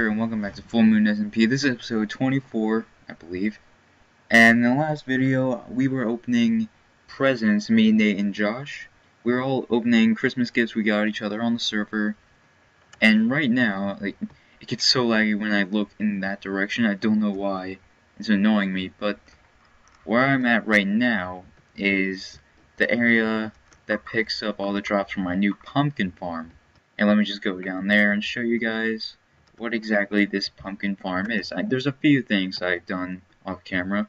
And welcome back to Full Moon SMP. This is episode 24, I believe. And in the last video, we were opening presents, me, Nate, and Josh. We were all opening Christmas gifts we got each other on the server. And right now, it gets so laggy when I look in that direction. I don't know why. It's annoying me. But where I'm at right now is the area that picks up all the drops from my new pumpkin farm. And let me just go down there and show you guys what exactly this pumpkin farm is. There's a few things I've done off camera.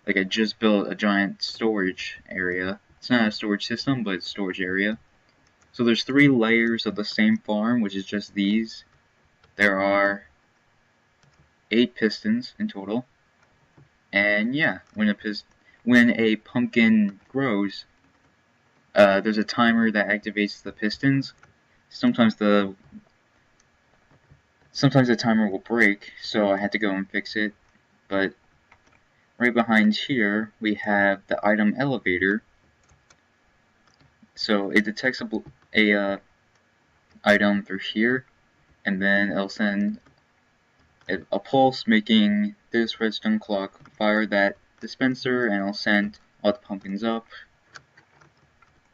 Like I just built a giant storage area. It's not a storage system, but it's a storage area. So there's 3 layers of the same farm, which is just these. There are 8 pistons in total. And yeah, when a pumpkin grows, there's a timer that activates the pistons. Sometimes the timer will break, so I had to go and fix it. But right behind here, we have the item elevator. So it detects a item through here, and then it'll send a pulse, making this redstone clock fire that dispenser, and it'll send all the pumpkins up.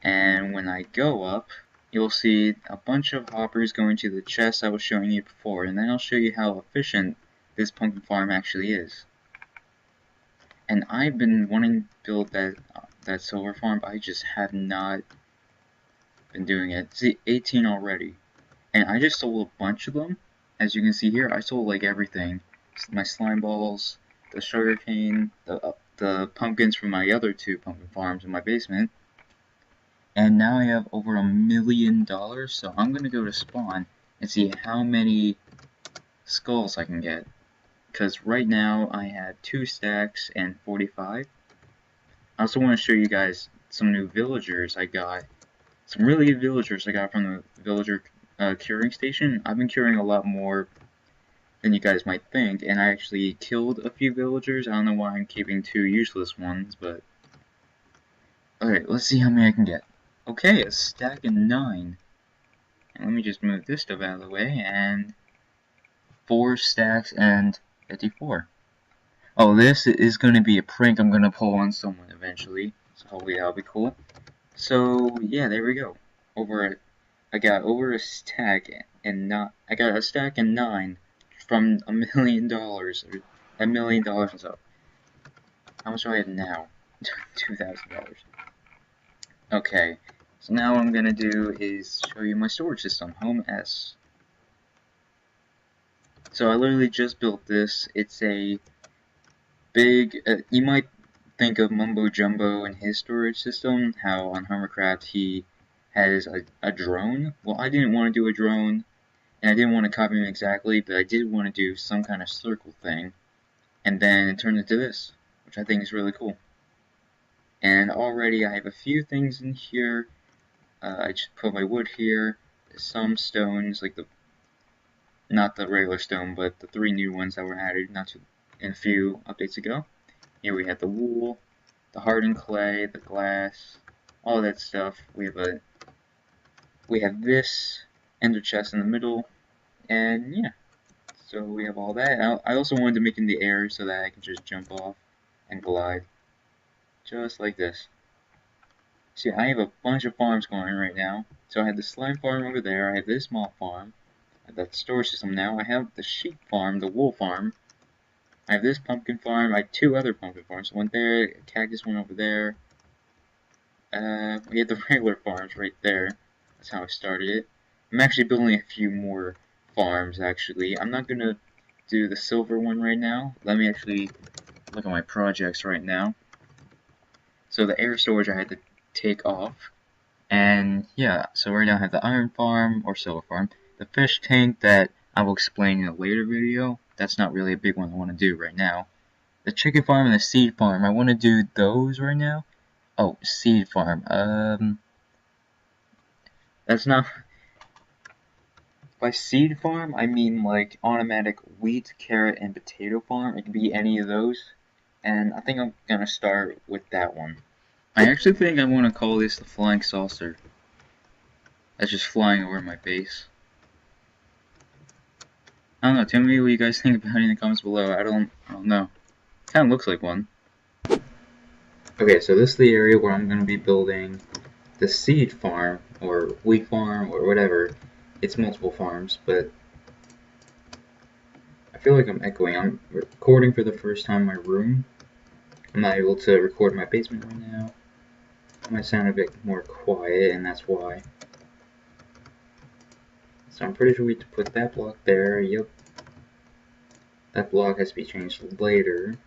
And when I go up, you'll see a bunch of hoppers going to the chest I was showing you before, and then I'll show you how efficient this pumpkin farm actually is. And I've been wanting to build that silver farm, but I just have not been doing it. See, 18 already, and I just sold a bunch of them. As you can see here, I sold like everything: my slime balls, the sugar cane, the pumpkins from my other 2 pumpkin farms in my basement. And now I have over $1 million, so I'm gonna go to spawn and see how many skulls I can get. Because right now I have 2 stacks and 45. I also want to show you guys some new villagers I got. Some really good villagers I got from the villager curing station. I've been curing a lot more than you guys might think, and I actually killed a few villagers. I don't know why I'm keeping 2 useless ones, but... Alright, let's see how many I can get. Okay, a stack and 9. And let me just move this stuff out of the way, and 4 stacks and 54. Oh, this is going to be a prank I'm going to pull on someone eventually, so hopefully that'll be cool. So, yeah, there we go. I got over a stack and I got a stack and 9 from $1 million, or $1 million and so. How much do I have now? $2,000. Okay, so now what I'm gonna do is show you my storage system, Home S. So I literally just built this. It's a big, you might think of Mumbo Jumbo and his storage system, how on Homercraft he has a drone. Well, I didn't want to do a drone, and I didn't want to copy him exactly, but I did want to do some kind of circle thing. And then it turned into this, which I think is really cool. And already I have a few things in here. I just put my wood here, some stones, like not the regular stone, but the 3 new ones that were added in a few updates ago. Here we have the wool, the hardened clay, the glass, all that stuff. We have this ender chest in the middle, and yeah. So we have all that. I also wanted to make it in the air so that I can just jump off and glide, just like this. See, I have a bunch of farms going right now. So I have the slime farm over there, I have this malt farm, I have that storage system now, I have the sheep farm, the wool farm, I have this pumpkin farm, I have 2 other pumpkin farms, one there, a cactus one over there. We have the regular farms right there. That's how I started it. I'm actually building a few more farms, actually. I'm not gonna do the silver one right now. Let me actually look at my projects right now. So the air storage I had to take off, and yeah, so right now I have the iron farm or silver farm, the fish tank that I will explain in a later video. That's not really a big one I want to do right now. The chicken farm and the seed farm, I want to do those right now. Oh, seed farm, that's not, by seed farm I mean like automatic wheat, carrot, and potato farm. It can be any of those, and I think I'm gonna start with that one. I actually think I want to call this the flying saucer. That's just flying over my base. I don't know, tell me what you guys think about it in the comments below. I don't know. Kind of looks like one. Okay, so this is the area where I'm going to be building the seed farm, or wheat farm, or whatever. It's multiple farms, but I feel like I'm echoing. I'm recording for the first time in my room. I'm not able to record in my basement right now. I might sound a bit more quiet, and that's why. So I'm pretty sure we have to put that block there. Yep. That block has to be changed later.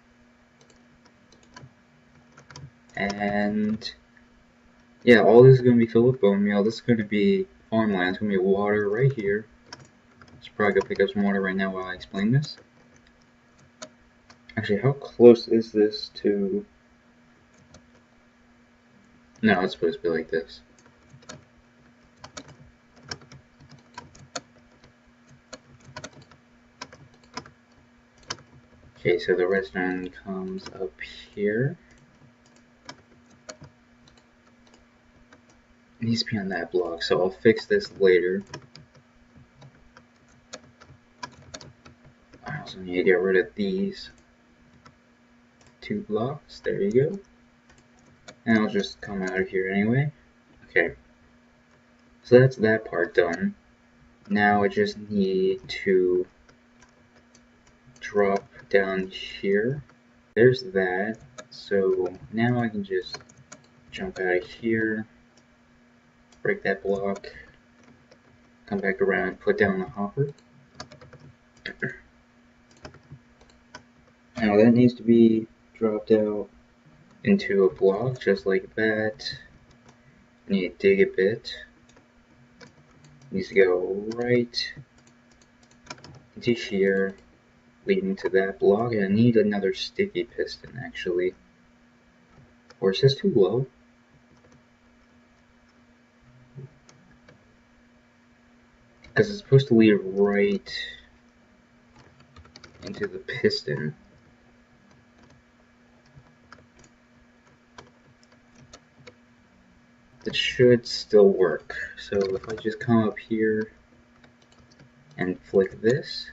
And yeah, all this is going to be filled with bone meal. This is going to be farmland. It's going to be water right here. Should probably go pick up some water right now while I explain this. Actually, how close is this to... No, it's supposed to be like this. Okay, so the redstone comes up here. It needs to be on that block, so I'll fix this later. I also need to get rid of these 2 blocks. There you go. And I'll just come out of here anyway. Okay. So that's that part done. Now I just need to drop down here. There's that. So now I can just jump out of here, break that block, come back around, put down the hopper. Now that needs to be dropped out into a block just like that. I need to dig a bit. Needs to go right into here, leading to that block. And I need another sticky piston actually. Or is this too low? Because it's supposed to lead right into the piston. It should still work. So if I just come up here and flick this,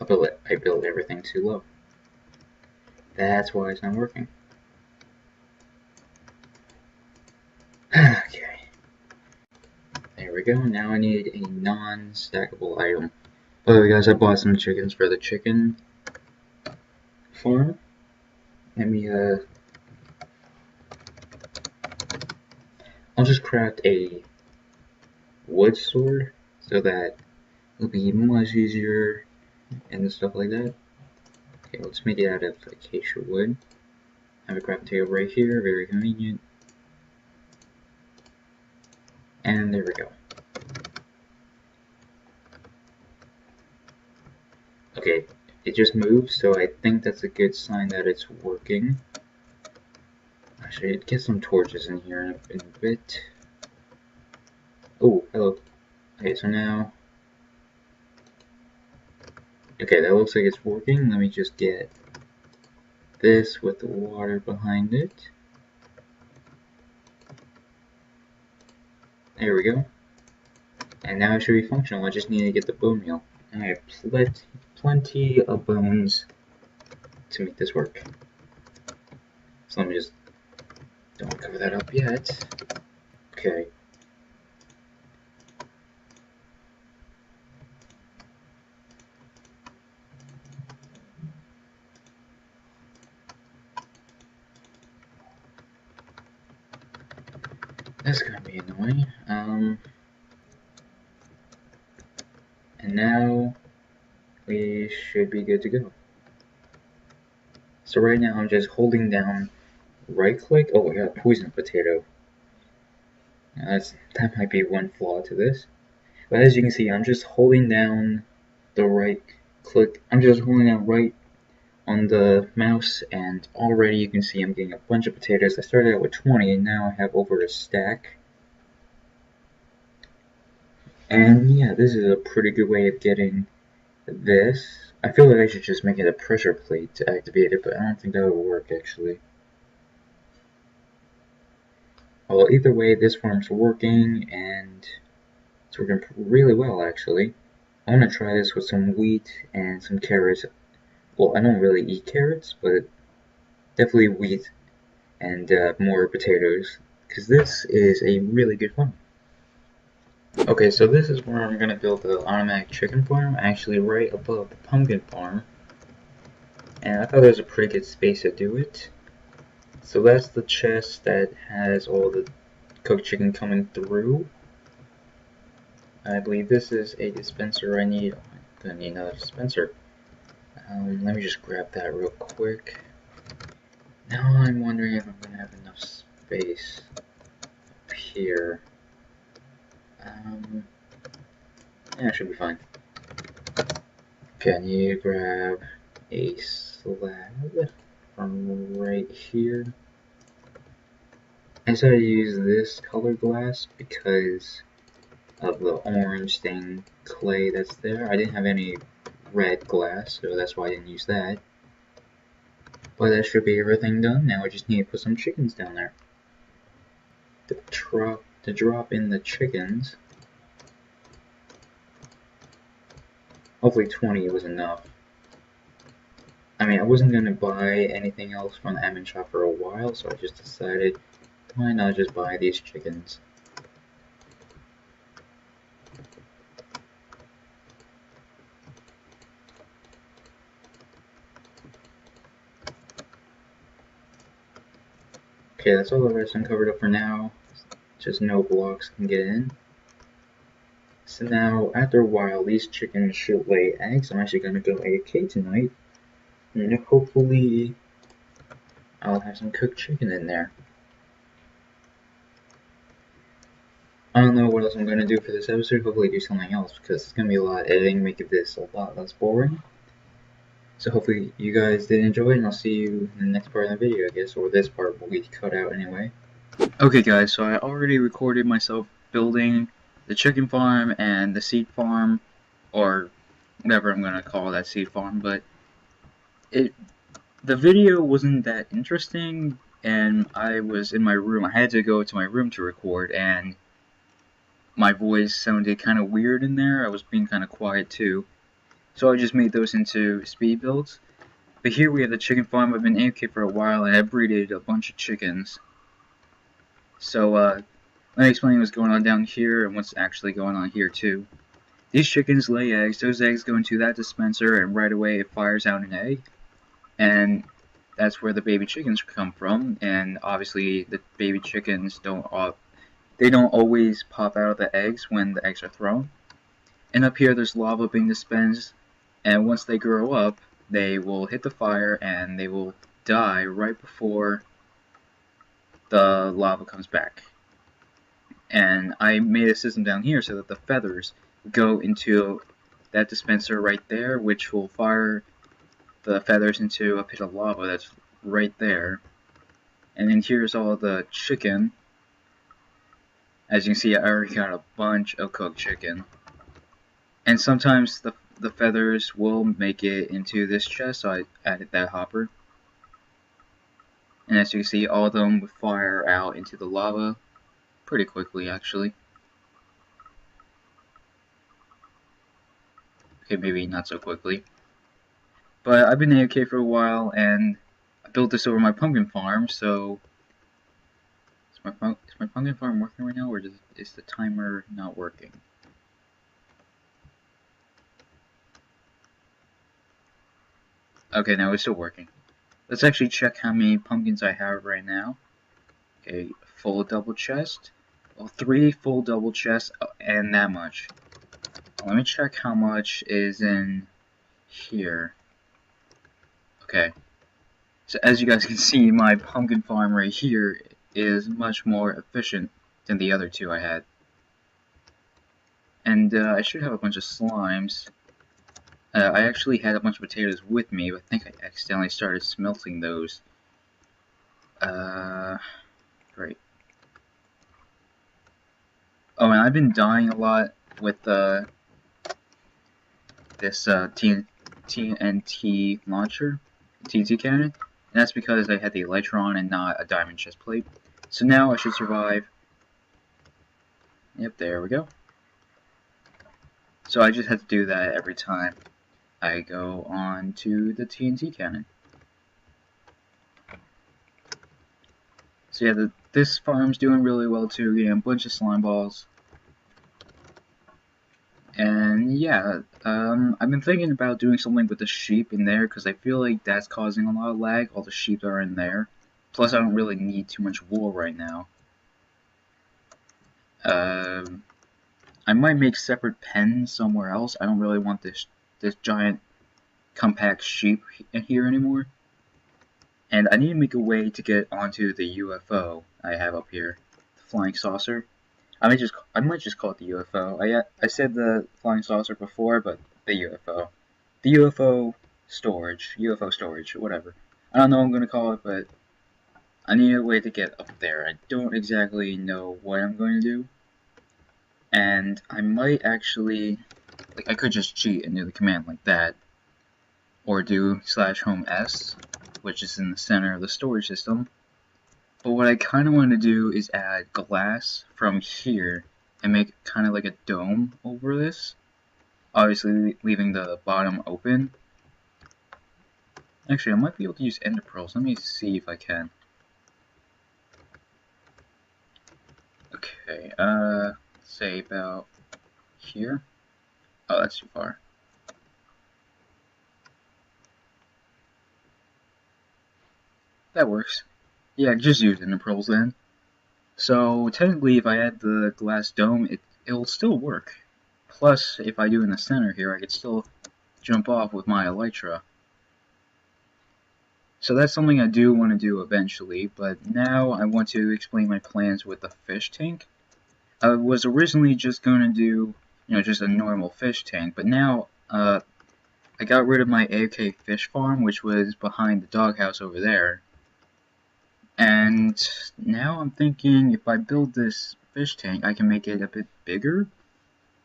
I built everything too low. That's why it's not working. Okay. There we go. Now I need a non-stackable item. By the way, guys, I bought some chickens for the chicken farm. Let me, I'll just craft a wood sword so that it'll be much easier and stuff like that. Okay, let's make it out of acacia wood. Have a crafting table right here, very convenient. And there we go. Okay, it just moved, so I think that's a good sign that it's working. Actually, get some torches in here in a bit. Oh, hello. Okay, so now... Okay, that looks like it's working. Let me just get this with the water behind it. There we go. And now it should be functional. I just need to get the bone meal. And I have plenty of bones to make this work. So let me just... Don't cover that up yet. Okay. That's gonna be annoying. And now we should be good to go. So right now I'm just holding down right click. Oh, I got poison potato. That might be one flaw to this. But as you can see, I'm just holding down the right click. I'm just holding down right on the mouse, and already you can see I'm getting a bunch of potatoes. I started out with 20 and now I have over a stack. And yeah, this is a pretty good way of getting this. I feel like I should just make it a pressure plate to activate it, but I don't think that would work actually. Well, either way, this farm's working, and It's working really well, actually. I want to try this with some wheat and some carrots. Well, I don't really eat carrots, but definitely wheat and more potatoes, because this is a really good farm. Okay, so this is where I'm going to build the automatic chicken farm, actually right above the pumpkin farm. And I thought there was a pretty good space to do it. So that's the chest that has all the cooked chicken coming through. I believe this is a dispenser I need. I'm gonna need another dispenser. Let me just grab that real quick. Now I'm wondering if I'm gonna have enough space up here. Yeah, it should be fine. Okay, I need to grab a slab from right here. I decided to use this color glass because of the orange stained clay that's there. I didn't have any red glass, so that's why I didn't use that. But that should be everything done. Now I just need to put some chickens down there. To drop in the chickens. Hopefully 20 was enough. I mean, I wasn't going to buy anything else from the admin shop for a while, so I just decided, why not just buy these chickens? Okay, that's all the rest uncovered up for now. Just no blocks can get in. So now, after a while, these chickens should lay eggs. I'm actually going to go AFK tonight. And hopefully, I'll have some cooked chicken in there. I don't know what else I'm going to do for this episode. Hopefully do something else, because it's going to be a lot of editing, making this a lot less boring. So hopefully you guys did enjoy it, and I'll see you in the next part of the video, I guess, or this part will be cut out anyway. Okay guys, so I already recorded myself building the chicken farm and the seed farm, or whatever I'm going to call that seed farm, but the video wasn't that interesting, and I was in my room. I had to go to my room to record, and my voice sounded kind of weird in there. I was being kind of quiet too. So I just made those into speed builds. But here we have the chicken farm. I've been AFK for a while, and I've breeded a bunch of chickens. So let me explain what's going on down here and what's actually going on here too. These chickens lay eggs. Those eggs go into that dispenser, and right away it fires out an egg. And that's where the baby chickens come from. And obviously the baby chickens don't always pop out of the eggs when the eggs are thrown. And up here there's lava being dispensed, and once they grow up, they will hit the fire and they will die right before the lava comes back. And I made a system down here so that the feathers go into that dispenser right there, which will fire the feathers into a pit of lava that's right there. And then here's all the chicken. As you can see, I already got a bunch of cooked chicken. And sometimes the feathers will make it into this chest, so I added that hopper. And as you can see, all of them fire out into the lava pretty quickly, actually. Okay, maybe not so quickly. But I've been AFK for a while, and I built this over my pumpkin farm, so... Is my pumpkin farm working right now, or is the timer not working? Okay, now it's still working. Let's actually check how many pumpkins I have right now. Okay, full double chest. Well, 3 full double chests, and that much. Let me check how much is in here. Okay. So as you guys can see, my pumpkin farm right here is much more efficient than the other 2 I had. And I should have a bunch of slimes. I actually had a bunch of potatoes with me, but I think I accidentally started smelting those. Great. Oh, and I've been dying a lot with this TNT launcher, TNT cannon, and that's because I had the Elytron and not a diamond chest plate. So now I should survive. Yep, there we go. So I just have to do that every time I go on to the TNT cannon. So yeah, this farm's doing really well too, getting a bunch of slime balls. And yeah, I've been thinking about doing something with the sheep in there, because I feel like that's causing a lot of lag, all the sheep are in there. Plus I don't really need too much wool right now. I might make separate pens somewhere else. I don't really want this giant compact sheep here anymore. And I need to make a way to get onto the UFO I have up here, the flying saucer. I might just call it the UFO. I said the flying saucer before, but the UFO, UFO storage, whatever. I don't know what I'm gonna call it, but I need a way to get up there. I don't exactly know what I'm going to do, and I might actually, like, I could just cheat and do the command like that, or do /home s, which is in the center of the storage system. But what I kind of want to do is add glass from here and make kind of like a dome over this, obviously leaving the bottom open. Actually, I might be able to use ender pearls. Let me see if I can. Okay, say about here. Oh, that's too far. That works. Yeah, just use ender pearls then. So technically, if I add the glass dome, it'll still work. Plus, if I do in the center here, I could still jump off with my elytra. So that's something I do want to do eventually, but now I want to explain my plans with the fish tank. I was originally just going to do, just a normal fish tank, but now I got rid of my AFK fish farm, which was behind the doghouse over there. And now I'm thinking if I build this fish tank, I can make it a bit bigger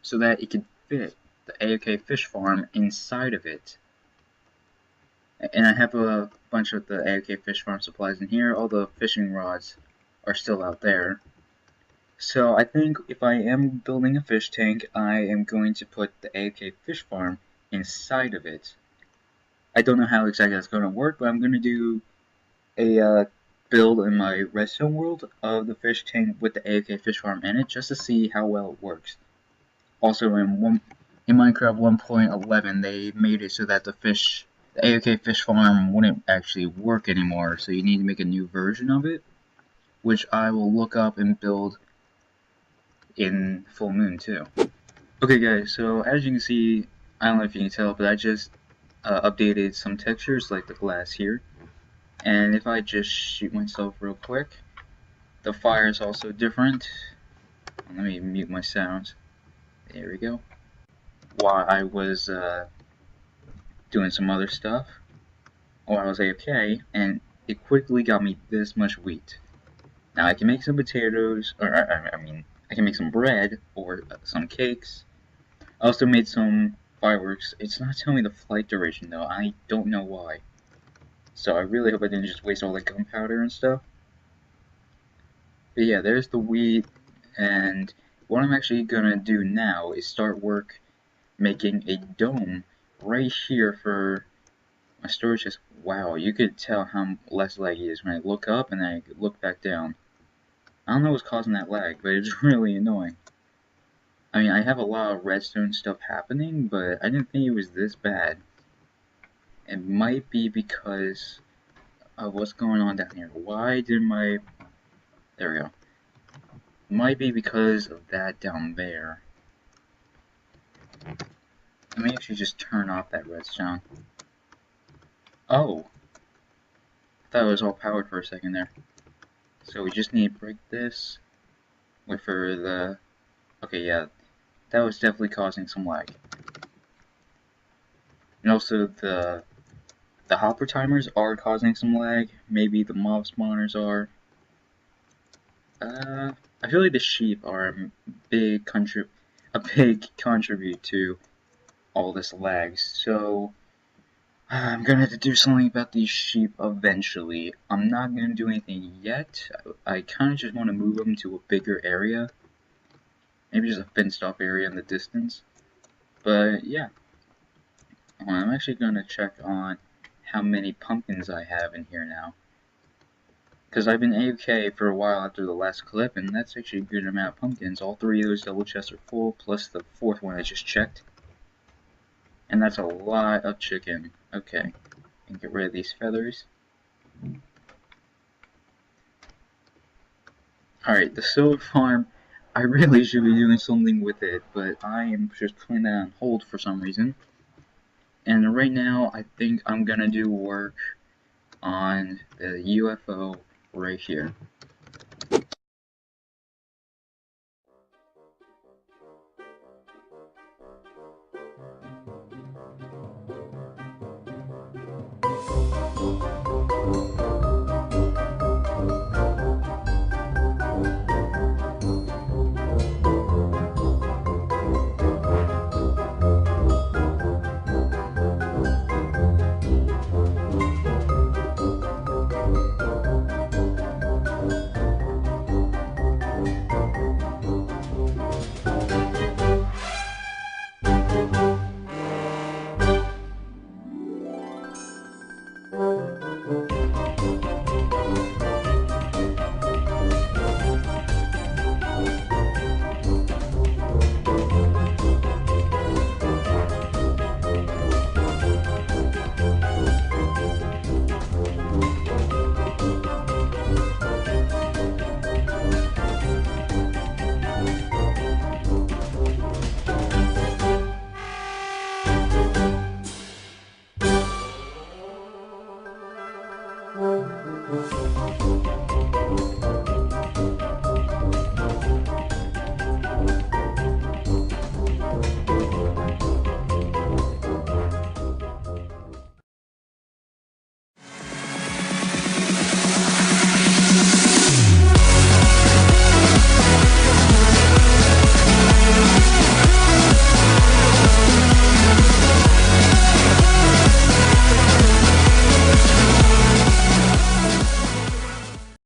so that it could fit the AFK fish farm inside of it. And I have a bunch of the AFK fish farm supplies in here. All the fishing rods are still out there. So I think if I am building a fish tank, I am going to put the AFK fish farm inside of it. I don't know how exactly that's going to work, but I'm going to do a build in my redstone world of the fish tank with the AFK fish farm in it, just to see how well it works. Also, in Minecraft 1.11, they made it so that the AFK fish farm wouldn't actually work anymore, so you need to make a new version of it, which I will look up and build in Full Moon too. Okay guys, so as you can see, I don't know if you can tell, but I just updated some textures like the glass here. And if I just shoot myself real quick, the fire is also different. Let me mute my sounds. There we go. While I was doing some other stuff, while I was AFK, and it quickly got me this much wheat. Now I can make some potatoes, or I can make some bread or some cakes. I also made some fireworks. It's not telling me the flight duration though. I don't know why. So I really hope I didn't just waste all the gunpowder and stuff. But yeah, there's the wheat, and what I'm actually gonna do now is start work making a dome right here for my storage system. Wow, you could tell how less laggy it is when I look up and then I look back down. I don't know what's causing that lag, but it's really annoying. I mean, I have a lot of redstone stuff happening, but I didn't think it was this bad. It might be because of what's going on down here. Why did my... There we go. Might be because of that down there. Let me actually just turn off that redstone. Oh! I thought it was all powered for a second there. So we just need to break this. Wait for the... Okay, yeah. That was definitely causing some lag. And also the hopper timers are causing some lag. Maybe the mob spawners are. I feel like the sheep are a big contribute to all this lag. So I'm gonna have to do something about these sheep eventually. I'm not gonna do anything yet. I kind of just want to move them to a bigger area. Maybe just a fenced off area in the distance. But yeah, I'm actually going to check on how many pumpkins I have in here now. Because I've been AFK for a while after the last clip, and that's actually a good amount of pumpkins. All 3 of those double chests are full, plus the 4th one I just checked. And that's a lot of chicken. Okay, and get rid of these feathers. Alright, the silver farm, I really should be doing something with it, but I am just putting that on hold for some reason. And right now, I think I'm gonna do work on the UFO right here.